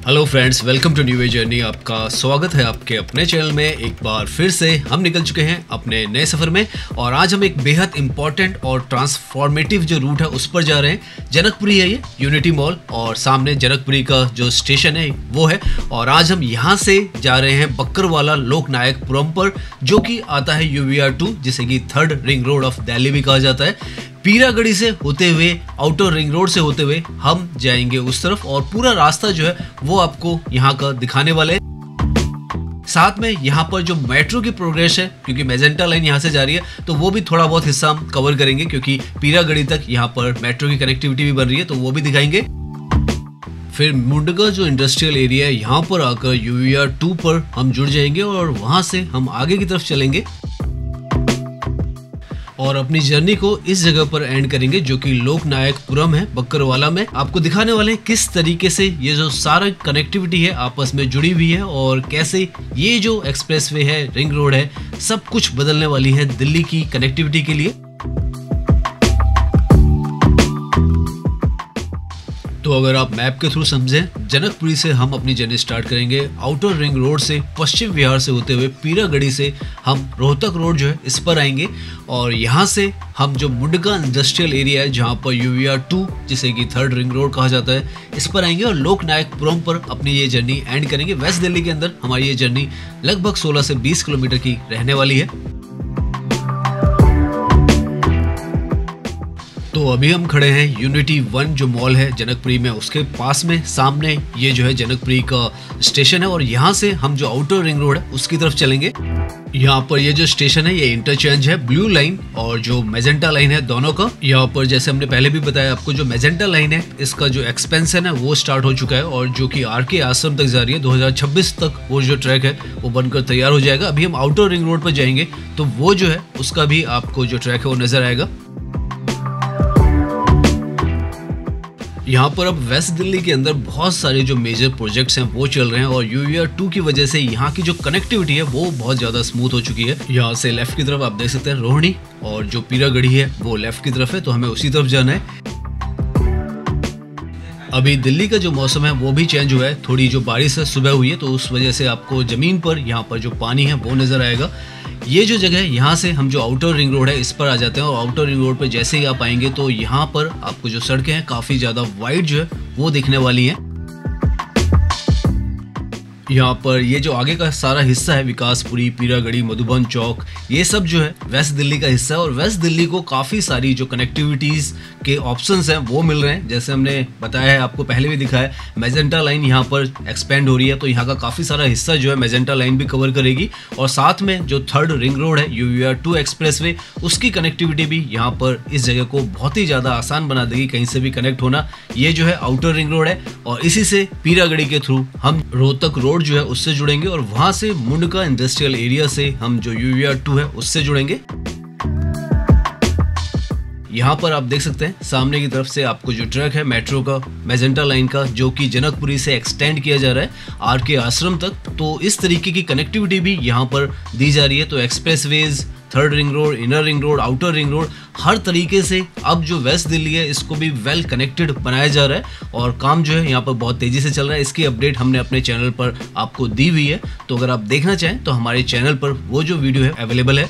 Hello friends, welcome to new way journey. आपका स्वागत है आपके अपने चैनल में। एक बार फिर से हम निकल चुके हैं अपने नए सफ़र में और आज हम एक बेहद इंपॉर्टेंट और ट्रांसफॉर्मेटिव जो रूट है उस पर जा रहे हैं। जनकपुरी है ये, यूनिटी मॉल और सामने जनकपुरी का जो स्टेशन है वो है। और आज हम यहाँ से जा रहे हैं बक्करवाला लोकनायकपुरम पर, जो कि आता है UVR2, जिसे कि third ring road of Delhi भी कहा जाता है। पीरागढ़ी से होते हुए, आउटर रिंग रोड से होते हुए हम जाएंगे उस तरफ और पूरा रास्ता जो है वो आपको यहाँ का दिखाने वाले हैं। साथ में यहाँ पर जो मेट्रो की प्रोग्रेस है, क्योंकि मेजेंटा लाइन यहाँ से जा रही है, तो वो भी थोड़ा बहुत हिस्सा हम कवर करेंगे, क्योंकि पीरागढ़ी तक यहाँ पर मेट्रो की कनेक्टिविटी भी बन रही है, तो वो भी दिखाएंगे। फिर मुंडगा जो इंडस्ट्रियल एरिया है, यहाँ पर आकर UVR2 पर हम जुड़ जाएंगे और वहाँ से हम आगे की तरफ चलेंगे और अपनी जर्नी को इस जगह पर एंड करेंगे, जो कि लोकनायकपुरम है बक्करवाला में। आपको दिखाने वाले हैं किस तरीके से ये जो सारा कनेक्टिविटी है आपस में जुड़ी हुई है और कैसे ये जो एक्सप्रेसवे है, रिंग रोड है, सब कुछ बदलने वाली है दिल्ली की कनेक्टिविटी के लिए। तो अगर आप मैप के थ्रू समझें, जनकपुरी से हम अपनी जर्नी स्टार्ट करेंगे आउटर रिंग रोड से, पश्चिम विहार से होते हुए पीरागढ़ी से हम रोहतक रोड जो है इस पर आएंगे और यहाँ से हम जो मुंडगा इंडस्ट्रियल एरिया है, जहाँ पर UVR2 जिसे कि थर्ड रिंग रोड कहा जाता है, इस पर आएंगे और लोकनायकपुरम पर अपनी ये जर्नी एंड करेंगे। वेस्ट दिल्ली के अंदर हमारी ये जर्नी लगभग 16 से 20 किलोमीटर की रहने वाली है। तो अभी हम खड़े हैं यूनिटी 1 जो मॉल है जनकपुरी में, उसके पास में सामने ये जो है जनकपुरी का स्टेशन है और यहाँ से हम जो आउटर रिंग रोड है उसकी तरफ चलेंगे। यहाँ पर ये जो स्टेशन है ये इंटरचेंज है ब्लू लाइन और जो मेजेंटा लाइन है दोनों का। यहाँ पर जैसे हमने पहले भी बताया आपको, जो मेजेंटा लाइन है इसका जो एक्सपेंशन है वो स्टार्ट हो चुका है और जो कि RK आश्रम तक जा रही है। 2026 तक वो जो ट्रैक है वो बनकर तैयार हो जाएगा। अभी हम आउटर रिंग रोड पर जाएंगे तो वो जो है उसका भी आपको जो ट्रैक है वो नजर आएगा। यहाँ पर अब वेस्ट दिल्ली के अंदर बहुत सारे जो मेजर प्रोजेक्ट्स हैं वो चल रहे हैं और UVR2 की वजह से यहाँ की जो कनेक्टिविटी है वो बहुत ज़्यादा स्मूथ हो चुकी है। यहाँ से लेफ्ट की तरफ आप देख सकते हैं रोहिणी और जो पीरागढ़ी है वो लेफ्ट की तरफ है, तो हमें उसी तरफ जाना है। अभी दिल्ली का जो मौसम है वो भी चेंज हुआ है, थोड़ी जो बारिश है सुबह हुई है, तो उस वजह से आपको ज़मीन पर यहाँ पर जो पानी है वो नज़र आएगा। ये जो जगह है, यहाँ से हम जो आउटर रिंग रोड है इस पर आ जाते हैं और आउटर रिंग रोड पर जैसे ही आप आएंगे तो यहाँ पर आपको जो सड़कें हैं काफ़ी ज़्यादा वाइड जो है वो दिखने वाली हैं। यहाँ पर ये जो आगे का सारा हिस्सा है, विकासपुरी, पीरागढ़ी, मधुबन चौक, ये सब जो है वेस्ट दिल्ली का हिस्सा है और वेस्ट दिल्ली को काफ़ी सारी जो कनेक्टिविटीज़ के ऑप्शंस हैं वो मिल रहे हैं। जैसे हमने बताया है, आपको पहले भी दिखा है, मेजेंटा लाइन यहाँ पर एक्सपेंड हो रही है, तो यहाँ का काफ़ी सारा हिस्सा जो है मेजेंटा लाइन भी कवर करेगी और साथ में जो थर्ड रिंग रोड है UVR2 एक्सप्रेसवे, उसकी कनेक्टिविटी भी यहाँ पर इस जगह को बहुत ही ज़्यादा आसान बना देगी कहीं से भी कनेक्ट होना। ये जो है आउटर रिंग रोड है और इसी से पीरागढ़ी के थ्रू हम रोहतक रोड जो है उससे जुड़ेंगे और वहां से मुंडका इंडस्ट्रियल एरिया से हम जो UVR2 है उससे जुड़ेंगे। यहाँ पर आप देख सकते हैं सामने की तरफ से आपको जो ट्रैक है मेट्रो का, मेजेंटा लाइन का, जो कि जनकपुरी से एक्सटेंड किया जा रहा है RK आश्रम तक, तो इस तरीके की कनेक्टिविटी भी यहाँ पर दी जा रही है। तो expressways, third ring road, inner ring road, outer ring road, हर तरीके से अब जो वेस्ट दिल्ली है इसको भी वेल कनेक्टेड बनाया जा रहा है और काम जो है यहाँ पर बहुत तेज़ी से चल रहा है। इसकी अपडेट हमने अपने चैनल पर आपको दी हुई है, तो अगर आप देखना चाहें तो हमारे चैनल पर वो जो वीडियो है अवेलेबल है।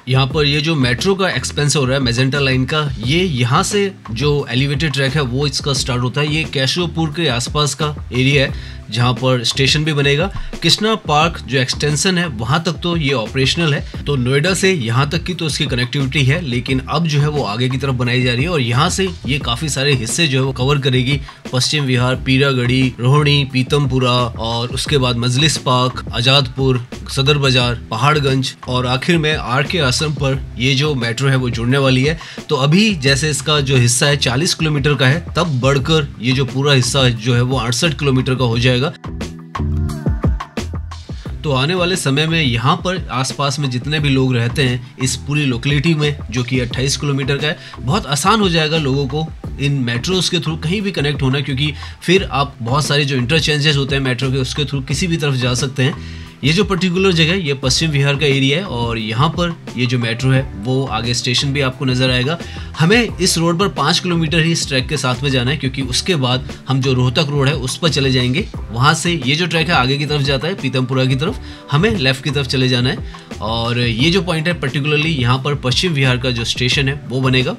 यहाँ पर ये जो मेट्रो का एक्सपेंस हो रहा है मेजेंटा लाइन का, ये यहाँ से जो एलिवेटेड ट्रैक है वो इसका स्टार्ट होता है। ये केशवपुर के आसपास का एरिया है जहाँ पर स्टेशन भी बनेगा। कृष्णा पार्क जो एक्सटेंशन है वहाँ तक तो ये ऑपरेशनल है, तो नोएडा से यहाँ तक की तो इसकी कनेक्टिविटी है, लेकिन अब जो है वो आगे की तरफ बनाई जा रही है और यहाँ से ये काफ़ी सारे हिस्से जो है वो कवर करेगी। पश्चिम विहार, पीरागढ़ी, रोहिणी, पीतमपुरा और उसके बाद मजलिस पार्क, आजादपुर, सदर बाजार, पहाड़गंज और आखिर में RK आश्रम पर ये जो मेट्रो है वो जुड़ने वाली है। तो अभी जैसे इसका जो हिस्सा है 40 किलोमीटर का है, तब बढ़कर ये जो पूरा हिस्सा जो है वो 68 किलोमीटर का हो जाएगा। तो आने वाले समय में यहाँ पर आसपास में जितने भी लोग रहते हैं इस पूरी लोकेलिटी में, जो कि 28 किलोमीटर का है, बहुत आसान हो जाएगा लोगों को इन मेट्रोस के थ्रू कहीं भी कनेक्ट होना, क्योंकि फिर आप बहुत सारे जो इंटरचेंजेस होते हैं मेट्रो के उसके थ्रू किसी भी तरफ जा सकते हैं। ये जो पर्टिकुलर जगह ये पश्चिम विहार का एरिया है और यहाँ पर ये जो मेट्रो है वो आगे स्टेशन भी आपको नजर आएगा। हमें इस रोड पर 5 किलोमीटर ही इस ट्रैक के साथ में जाना है, क्योंकि उसके बाद हम जो रोहतक रोड है उस पर चले जाएंगे। वहाँ से ये जो ट्रैक है आगे की तरफ जाता है पीतमपुरा की तरफ, हमें लेफ्ट की तरफ चले जाना है। और ये जो पॉइंट है पर्टिकुलरली यहाँ पर पश्चिम विहार का जो स्टेशन है वो बनेगा।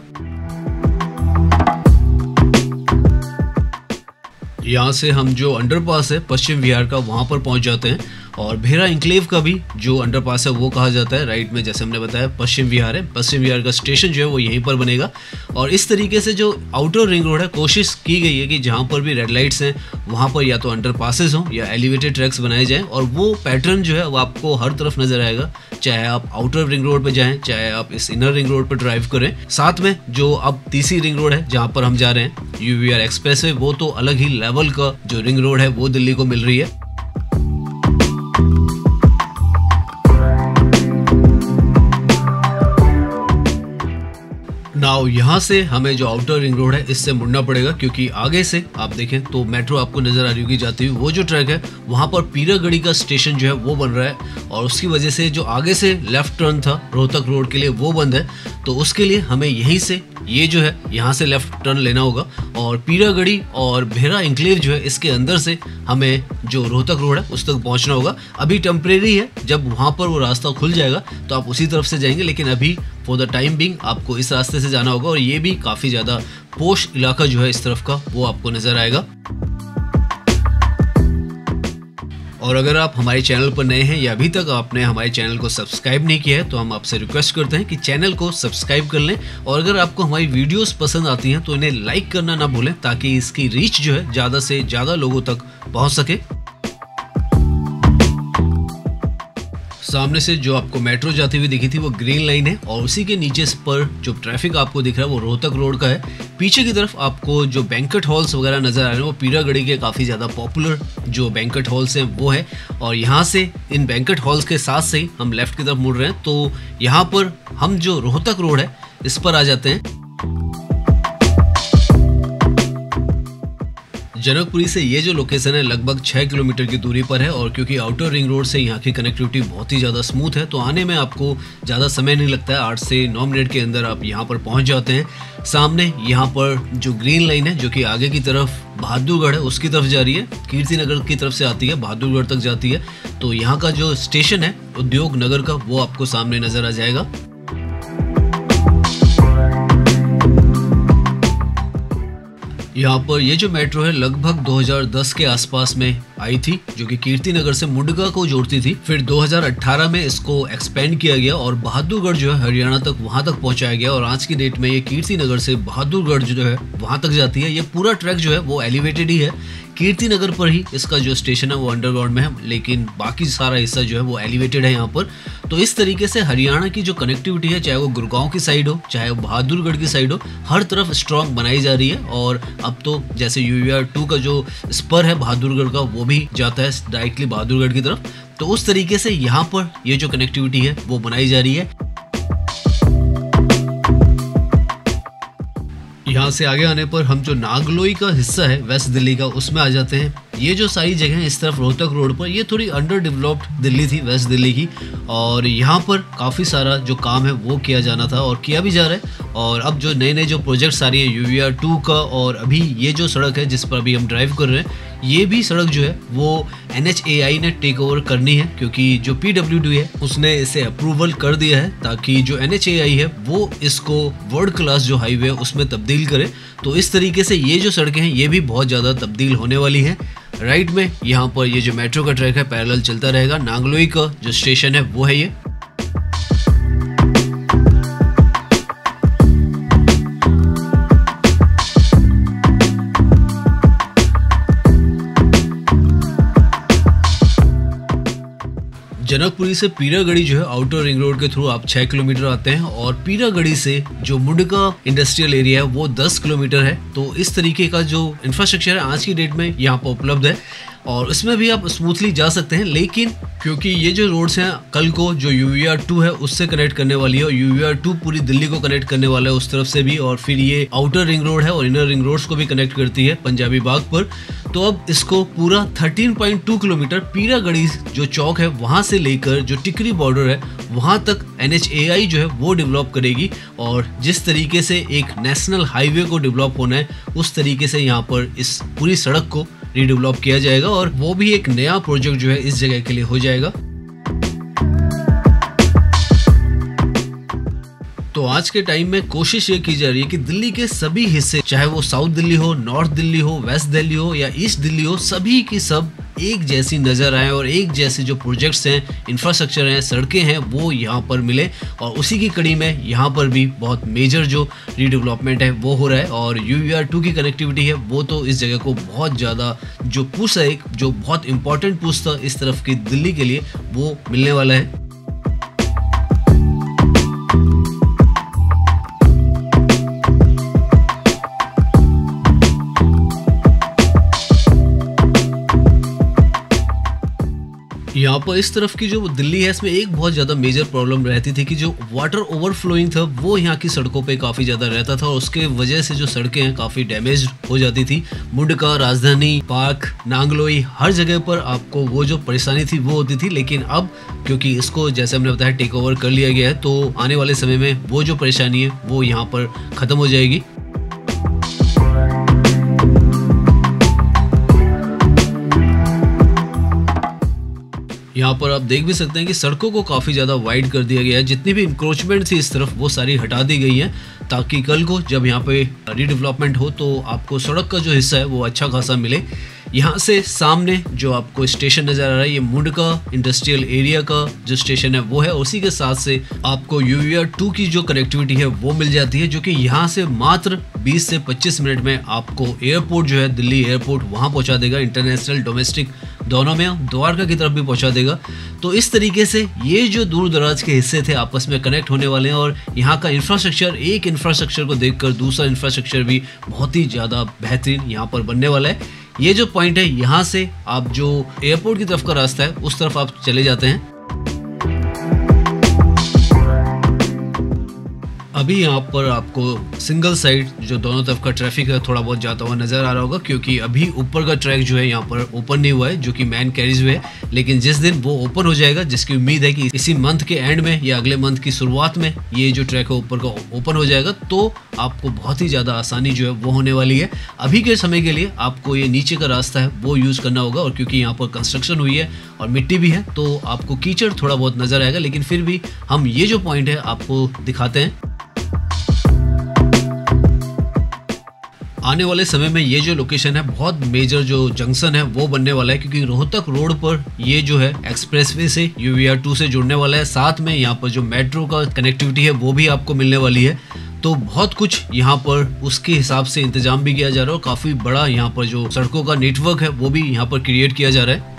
यहाँ से हम जो अंडरपास है पश्चिम विहार का वहाँ पर पहुँच जाते हैं और भेरा इंक्लेव का भी जो अंडरपास है वो कहा जाता है। राइट में जैसे हमने बताया पश्चिम विहार है, पश्चिम विहार का स्टेशन जो है वो यहीं पर बनेगा। और इस तरीके से जो आउटर रिंग रोड है कोशिश की गई है कि जहाँ पर भी रेड लाइट्स हैं वहाँ पर या तो अंडरपासेस हों या एलिवेटेड ट्रैक्स बनाए जाएँ, और वो पैटर्न जो है वो आपको हर तरफ नजर आएगा, चाहे आप आउटर रिंग रोड पर जाएँ चाहे आप इस इनर रिंग रोड पर ड्राइव करें। साथ में जो अब तीसरी रिंग रोड है जहाँ पर हम जा रहे हैं यूवीआर एक्सप्रेस वे, वो तो अलग ही लेवल का जो रिंग रोड है वो दिल्ली को मिल रही है। नाउ यहाँ से हमें जो आउटर रिंग रोड है इससे मुड़ना पड़ेगा, क्योंकि आगे से आप देखें तो मेट्रो आपको नजर आ रही होगी जाती हुई। वो जो ट्रैक है वहाँ पर पीरागढ़ी का स्टेशन जो है वो बन रहा है और उसकी वजह से जो आगे से लेफ्ट टर्न था रोहतक रोड के लिए वो बंद है। तो उसके लिए हमें यहीं से ये जो है यहाँ से लेफ्ट टर्न लेना होगा और पीरागढ़ी और भेरा इंक्लेव जो है इसके अंदर से हमें जो रोहतक रोड है उस तक पहुँचना होगा। अभी टेम्परेरी है, जब वहाँ पर वो रास्ता खुल जाएगा तो आप उसी तरफ से जाएंगे, लेकिन अभी फॉर द टाइम बिंग आपको इस रास्ते से जाना होगा। और ये भी काफ़ी ज़्यादा पोश इलाका जो है इस तरफ का वो आपको नज़र आएगा। और अगर आप हमारे चैनल पर नए हैं या अभी तक आपने हमारे चैनल को सब्सक्राइब नहीं किया है तो हम आपसे रिक्वेस्ट करते हैं कि चैनल को सब्सक्राइब कर लें। और अगर आपको हमारी वीडियोस पसंद आती हैं तो इन्हें लाइक करना ना भूलें, ताकि इसकी रीच जो है ज़्यादा से ज़्यादा लोगों तक पहुंच सके। सामने से जो आपको मेट्रो जाती हुई दिखी थी वो ग्रीन लाइन है और उसी के नीचे पर जो ट्रैफिक आपको दिख रहा है वो रोहतक रोड का है। पीछे की तरफ आपको जो बैंक्वेट हॉल्स वगैरह नजर आ रहे हैं वो पीरागढ़ी के काफ़ी ज़्यादा पॉपुलर जो बैंक्वेट हॉल्स हैं वो है। और यहाँ से इन बैंक्वेट हॉल्स के साथ से ही हम लेफ्ट की तरफ मुड़ रहे हैं, तो यहाँ पर हम जो रोहतक रोड है इस पर आ जाते हैं। जनकपुरी से ये जो लोकेशन है लगभग 6 किलोमीटर की दूरी पर है और क्योंकि आउटर रिंग रोड से यहाँ की कनेक्टिविटी बहुत ही ज़्यादा स्मूथ है तो आने में आपको ज़्यादा समय नहीं लगता है। 8 से 9 मिनट के अंदर आप यहाँ पर पहुँच जाते हैं। सामने यहाँ पर जो ग्रीन लाइन है जो कि आगे की तरफ बहादुरगढ़ है उसकी तरफ जा रही है, कीर्ति नगर की तरफ से आती है बहादुरगढ़ तक जाती है। तो यहाँ का जो स्टेशन है उद्योग नगर का वो आपको सामने नज़र आ जाएगा। यहाँ पर ये जो मेट्रो है लगभग 2010 के आसपास में आई थी, जो कि कीर्ति नगर से मुंडका को जोड़ती थी। फिर 2018 में इसको एक्सपेंड किया गया और बहादुरगढ़ जो है हरियाणा तक वहां तक पहुंचाया गया और आज की डेट में ये कीर्ति नगर से बहादुरगढ़ जो है वहां तक जाती है। ये पूरा ट्रैक जो है वो एलिवेटेड ही है। कीर्ति नगर पर ही इसका जो स्टेशन है वो अंडरग्राउंड में है, लेकिन बाकी सारा हिस्सा जो है वो एलिवेटेड है यहाँ पर। तो इस तरीके से हरियाणा की जो कनेक्टिविटी है, चाहे वो गुड़गांव की साइड हो चाहे वो बहादुरगढ़ की साइड हो, हर तरफ स्ट्रॉन्ग बनाई जा रही है। और अब तो जैसे यूवीआर 2 का जो स्पर है बहादुरगढ़ का वो भी जाता है डायरेक्टली बहादुरगढ़ की तरफ। तो उस तरीके से यहाँ पर ये जो कनेक्टिविटी है वो बनाई जा रही है। यहाँ से आगे आने पर हम जो नागलोई का हिस्सा है वेस्ट दिल्ली का उसमें आ जाते हैं। ये जो सारी जगह है इस तरफ रोहतक रोड पर ये थोड़ी अंडर डेवलप्ड दिल्ली थी वेस्ट दिल्ली की, और यहाँ पर काफ़ी सारा जो काम है वो किया जाना था और किया भी जा रहा है। और अब जो नए नए जो प्रोजेक्ट्स आ रही हैं यूवीआर 2 का, और अभी ये जो सड़क है जिस पर अभी हम ड्राइव कर रहे हैं ये भी सड़क जो है वो NHAI ने टेक ओवर करनी है, क्योंकि जो PWD है उसने इसे अप्रूवल कर दिया है ताकि जो NHAI है वो इसको वर्ल्ड क्लास जो हाईवे है उसमें तब्दील करे। तो इस तरीके से ये जो सड़कें हैं ये भी बहुत ज़्यादा तब्दील होने वाली हैं। राइट में यहाँ पर ये जो मेट्रो का ट्रैक है पैरेलल चलता रहेगा। नांगलोई का जो स्टेशन है वो है ये। जनकपुरी से पीरागढ़ी जो है आउटर रिंग रोड के थ्रू आप 6 किलोमीटर आते हैं और पीरागढ़ी से जो मुंडका इंडस्ट्रियल एरिया है वो 10 किलोमीटर है। तो इस तरीके का जो इंफ्रास्ट्रक्चर है आज की डेट में यहाँ पर उपलब्ध है और इसमें भी आप स्मूथली जा सकते हैं। लेकिन क्योंकि ये जो रोड्स हैं कल को जो यूवीआर 2 है उससे कनेक्ट करने वाली है और यूवीआर 2 पूरी दिल्ली को कनेक्ट करने वाला है उस तरफ से भी, और फिर ये आउटर रिंग रोड है और इनर रिंग रोड्स को भी कनेक्ट करती है पंजाबी बाग पर। तो अब इसको पूरा 13.2 किलोमीटर पीरागढ़ी जो चौक है वहां से लेकर जो टिकरी बॉर्डर है वहां तक NHAI जो है वो डेवलप करेगी। और जिस तरीके से एक नेशनल हाईवे को डेवलप होना है उस तरीके से यहाँ पर इस पूरी सड़क को रीडेवलप किया जाएगा और वो भी एक नया प्रोजेक्ट जो है इस जगह के लिए हो जाएगा। तो आज के टाइम में कोशिश ये की जा रही है कि दिल्ली के सभी हिस्से, चाहे वो साउथ दिल्ली हो, नॉर्थ दिल्ली हो, वेस्ट दिल्ली हो या ईस्ट दिल्ली हो, सभी की सब एक जैसी नजर आए और एक जैसे जो प्रोजेक्ट्स हैं, इंफ्रास्ट्रक्चर हैं, सड़कें हैं, वो यहाँ पर मिले। और उसी की कड़ी में यहाँ पर भी बहुत मेजर जो रीडेवलपमेंट है वो हो रहा है। और UER2 की कनेक्टिविटी है वो तो इस जगह को बहुत ज़्यादा जो पुश है, एक जो बहुत इंपॉर्टेंट पुश था इस तरफ की दिल्ली के लिए, वो मिलने वाला है। यहाँ पर इस तरफ की जो दिल्ली है इसमें एक बहुत ज़्यादा मेजर प्रॉब्लम रहती थी कि जो वाटर ओवरफ्लोइंग था वो यहाँ की सड़कों पे काफ़ी ज़्यादा रहता था और उसके वजह से जो सड़कें हैं काफ़ी डैमेज हो जाती थी। मुंडका, राजधानी, पार्क, नांगलोई, हर जगह पर आपको वो जो परेशानी थी वो होती थी। लेकिन अब क्योंकि इसको जैसे हमने बताया टेक ओवर कर लिया गया है तो आने वाले समय में वो जो परेशानी है वो यहाँ पर ख़त्म हो जाएगी। यहाँ पर आप देख भी सकते हैं कि सड़कों को काफ़ी ज़्यादा वाइड कर दिया गया है। जितनी भी इंक्रोचमेंट थी इस तरफ वो सारी हटा दी गई है ताकि कल को जब यहाँ पे रीडेवलपमेंट हो तो आपको सड़क का जो हिस्सा है वो अच्छा खासा मिले। यहाँ से सामने जो आपको स्टेशन नज़र आ रहा है ये मुंडका इंडस्ट्रियल एरिया का जो स्टेशन है वो है। उसी के साथ से आपको UER2 की जो कनेक्टिविटी है वो मिल जाती है जो कि यहाँ से मात्र 20 से 25 मिनट में आपको एयरपोर्ट जो है दिल्ली एयरपोर्ट वहाँ पहुँचा देगा। इंटरनेशनल, डोमेस्टिक दोनों में, द्वारका की तरफ भी पहुँचा देगा। तो इस तरीके से ये जो दूर दराज के हिस्से थे आपस में कनेक्ट होने वाले हैं और यहाँ का इंफ्रास्ट्रक्चर, एक इंफ्रास्ट्रक्चर को देखकर दूसरा इंफ्रास्ट्रक्चर भी बहुत ही ज़्यादा बेहतरीन यहाँ पर बनने वाला है। ये जो पॉइंट है यहाँ से आप जो एयरपोर्ट की तरफ का रास्ता है उस तरफ आप चले जाते हैं। अभी यहाँ पर आपको सिंगल साइड जो दोनों तरफ का ट्रैफिक है थोड़ा बहुत जाता हुआ नजर आ रहा होगा क्योंकि अभी ऊपर का ट्रैक जो है यहाँ पर ओपन नहीं हुआ है जो कि मैन कैरिज वे है। लेकिन जिस दिन वो ओपन हो जाएगा, जिसकी उम्मीद है कि इसी मंथ के एंड में या अगले मंथ की शुरुआत में ये जो ट्रैक है ऊपर का ओपन हो जाएगा तो आपको बहुत ही ज़्यादा आसानी जो है वो होने वाली है। अभी के समय के लिए आपको ये नीचे का रास्ता है वो यूज़ करना होगा और क्योंकि यहाँ पर कंस्ट्रक्शन हुई है और मिट्टी भी है तो आपको कीचड़ थोड़ा बहुत नजर आएगा। लेकिन फिर भी हम ये जो पॉइंट है आपको दिखाते हैं। आने वाले समय में ये जो लोकेशन है बहुत मेजर जो जंक्शन है वो बनने वाला है क्योंकि रोहतक रोड पर ये जो है एक्सप्रेसवे से UER2 से जुड़ने वाला है। साथ में यहाँ पर जो मेट्रो का कनेक्टिविटी है वो भी आपको मिलने वाली है। तो बहुत कुछ यहाँ पर उसके हिसाब से इंतजाम भी किया जा रहा है और काफ़ी बड़ा यहाँ पर जो सड़कों का नेटवर्क है वो भी यहाँ पर क्रिएट किया जा रहा है।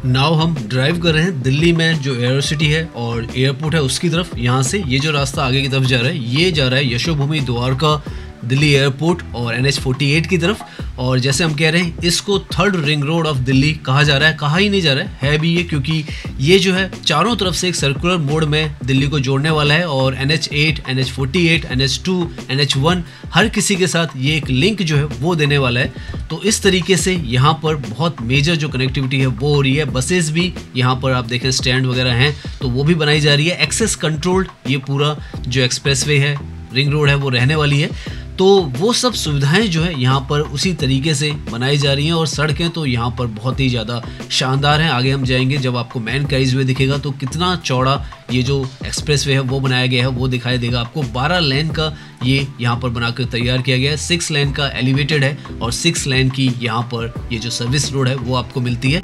नाउ हम ड्राइव कर रहे हैं दिल्ली में जो एयरसिटी है और एयरपोर्ट है उसकी तरफ। यहाँ से ये जो रास्ता आगे की तरफ जा रहा है ये जा रहा है यशोभूमि, द्वारका, दिल्ली एयरपोर्ट और NH48 की तरफ। और जैसे हम कह रहे हैं इसको third ring road of Delhi कहा जा रहा है। कहा ही नहीं जा रहा है भी ये क्योंकि ये जो है चारों तरफ से एक सर्कुलर मोड में दिल्ली को जोड़ने वाला है और NH8, NH48, NH2, NH1 हर किसी के साथ ये एक लिंक जो है वो देने वाला है। तो इस तरीके से यहाँ पर बहुत मेजर जो कनेक्टिविटी है वो हो रही है। बसेस भी यहाँ पर आप देखें स्टैंड वगैरह हैं तो वो भी बनाई जा रही है। एक्सेस कंट्रोल्ड ये पूरा जो एक्सप्रेसवे है, रिंग रोड है वो रहने वाली है। तो वो सब सुविधाएं जो है यहाँ पर उसी तरीके से बनाई जा रही हैं और सड़कें तो यहाँ पर बहुत ही ज़्यादा शानदार हैं। आगे हम जाएंगे जब आपको मैन कैरिज वे दिखेगा तो कितना चौड़ा ये जो एक्सप्रेसवे है वो बनाया गया है वो दिखाई देगा आपको। 12 लेन का ये यहाँ पर बनाकर तैयार किया गया है। 6 लेन का एलिवेटेड है और 6 लेन की यहाँ पर ये जो सर्विस रोड है वो आपको मिलती है।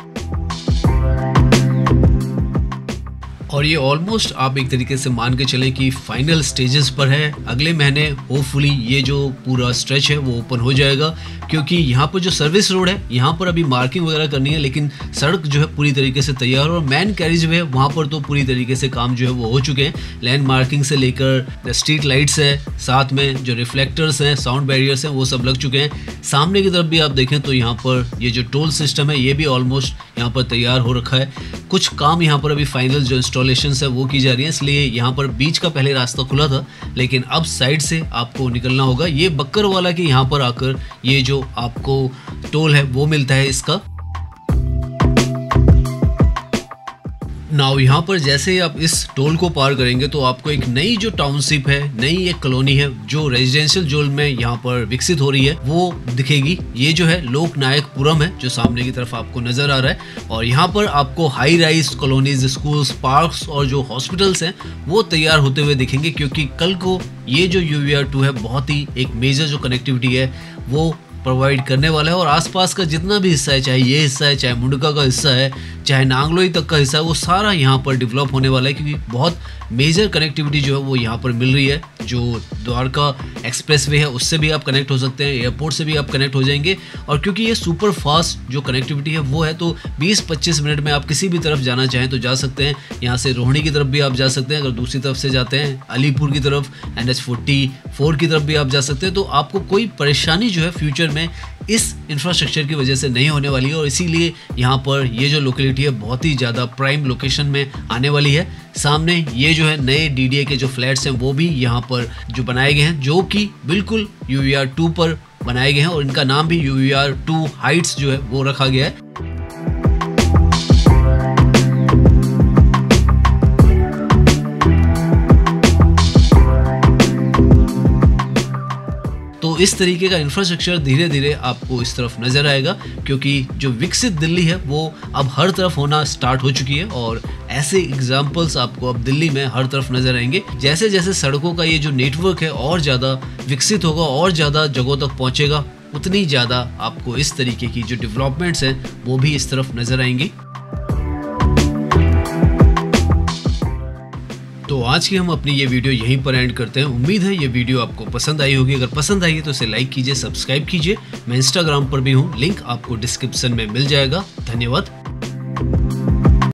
और ये ऑलमोस्ट आप एक तरीके से मान के चलें कि फाइनल स्टेजेस पर है। अगले महीने होपफुली ये जो पूरा स्ट्रेच है वो ओपन हो जाएगा क्योंकि यहाँ पर जो सर्विस रोड है यहाँ पर अभी मार्किंग वगैरह करनी है लेकिन सड़क जो है पूरी तरीके से तैयार और मैन कैरिज वे है वहाँ पर तो पूरी तरीके से काम जो है वो हो चुके हैं। लैंड मार्किंग से लेकर स्ट्रीट लाइट्स है, साथ में जो रिफ्लेक्टर्स हैं, साउंड बैरियर्स हैं वो सब लग चुके हैं। सामने की तरफ भी आप देखें तो यहाँ पर ये जो टोल सिस्टम है ये भी ऑलमोस्ट यहाँ पर तैयार हो रखा है। कुछ काम यहाँ पर अभी फाइनल जो इंस्टॉल इंस्टॉलेशंस है वो की जा रही है, इसलिए यहाँ पर बीच का पहले रास्ता खुला था, लेकिन अब साइड से आपको निकलना होगा। ये बक्करवाला के यहाँ पर आकर ये जो आपको टोल है वो मिलता है इसका। नाउ यहाँ पर जैसे ही आप इस टोल को पार करेंगे तो आपको एक नई जो टाउनशिप है, नई एक कॉलोनी है जो रेजिडेंशियल जोन में यहाँ पर विकसित हो रही है वो दिखेगी। ये जो है लोकनायकपुरम है जो सामने की तरफ आपको नजर आ रहा है, और यहाँ पर आपको high rise colonies, schools, parks और जो हॉस्पिटल्स हैं वो तैयार होते हुए दिखेंगे, क्योंकि कल को ये जो UVR2 है बहुत ही एक मेजर जो कनेक्टिविटी है वो प्रोवाइड करने वाला है। और आसपास का जितना भी हिस्सा है, चाहे ये हिस्सा है, चाहे मुंडका का हिस्सा है, चाहे नांगलोई तक का हिस्सा है, वो सारा यहाँ पर डेवलप होने वाला है, क्योंकि बहुत मेजर कनेक्टिविटी जो है वो यहाँ पर मिल रही है। जो द्वारका एक्सप्रेसवे है उससे भी आप कनेक्ट हो सकते हैं, एयरपोर्ट से भी आप कनेक्ट हो जाएंगे, और क्योंकि ये सुपर फास्ट जो कनेक्टिविटी है वो है तो 20-25 मिनट में आप किसी भी तरफ जाना चाहें तो जा सकते हैं। यहाँ से रोहिणी की तरफ भी आप जा सकते हैं, अगर दूसरी तरफ से जाते हैं अलीपुर की तरफ, NH44 की तरफ भी आप जा सकते हैं। तो आपको कोई परेशानी जो है फ्यूचर में इस इंफ्रास्ट्रक्चर की वजह से नहीं होने वाली है, और इसीलिए यहाँ पर ये जो लोकेलिटी है बहुत ही ज़्यादा प्राइम लोकेशन में आने वाली है। सामने ये जो है नए DDA के जो फ्लैट्स हैं वो भी यहाँ पर जो बनाए गए हैं, जो कि बिल्कुल UVR2 पर बनाए गए हैं, और इनका नाम भी UVR2 हाइट्स जो है वो रखा गया है। तो इस तरीके का इंफ्रास्ट्रक्चर धीरे धीरे आपको इस तरफ नजर आएगा, क्योंकि जो विकसित दिल्ली है वो अब हर तरफ होना स्टार्ट हो चुकी है, और ऐसे एग्जाम्पल्स आपको अब दिल्ली में हर तरफ नजर आएंगे। जैसे जैसे सड़कों का ये जो नेटवर्क है और ज़्यादा विकसित होगा और ज़्यादा जगहों तक पहुँचेगा, उतनी ज़्यादा आपको इस तरीके की जो डेवलपमेंट्स हैं वो भी इस तरफ नजर आएंगी। तो आज की हम अपनी ये वीडियो यहीं पर एंड करते हैं। उम्मीद है ये वीडियो आपको पसंद आई होगी। अगर पसंद आई है तो इसे लाइक कीजिए, सब्सक्राइब कीजिए। मैं इंस्टाग्राम पर भी हूँ, लिंक आपको डिस्क्रिप्शन में मिल जाएगा। धन्यवाद।